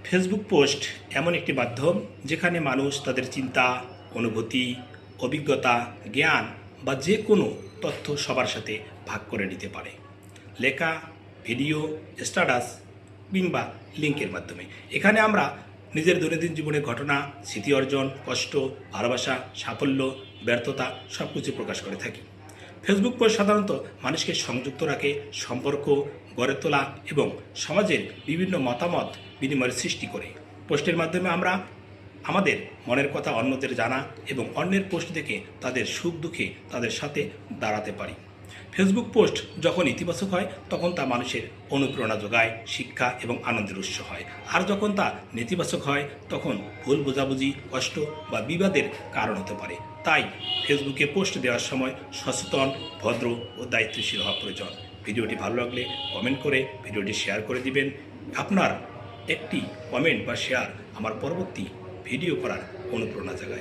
Facebook post এমন একটি মাধ্যম যেখানে মানুষ তাদের চিন্তা, অনুভূতি, অভিজ্ঞতা, জ্ঞান বা যে কোনো তথ্য সবার সাথে ভাগ করে নিতে পারে। লেখা, ভিডিও, স্ট্যাটাস কিংবা লিঙ্কের মাধ্যমে। এখানে আমরা নিজের দৈনন্দিন জীবনের ঘটনা, স্মৃতি অর্জন, কষ্ট, ভালোবাসা, সাফল্য, ব্যর্থতা সব কিছু প্রকাশ করে থাকি। ফেসবুক পোস্ট সাধারণত মানুষকে সংযুক্ত রাখে, সম্পর্ক গড়ে তোলা এবং সমাজের বিভিন্ন মতামত বিনিময়ের সৃষ্টি করে। পোস্টের মাধ্যমে আমরা আমাদের মনের কথা অন্যদের জানা এবং অন্যের পোস্ট দেখে তাদের সুখ দুঃখে তাদের সাথে দাঁড়াতে পারি। ফেসবুক পোস্ট যখন ইতিবাচক হয় তখন তা মানুষের অনুপ্রেরণা যোগায়, শিক্ষা এবং আনন্দের উৎস হয়। আর যখন তা নেতিবাচক হয় তখন ভুল বোঝাবুঝি, কষ্ট বা বিবাদের কারণ হতে পারে। তাই ফেসবুকে পোস্ট দেওয়ার সময় সচেতন, ভদ্র ও দায়িত্বশীল হওয়া প্রয়োজন। ভিডিওটি ভালো লাগলে কমেন্ট করে ভিডিওটি শেয়ার করে দিবেন। আপনার একটি কমেন্ট বা শেয়ার আমার পরবর্তী ভিডিও করার অনুপ্রেরণা জাগায়।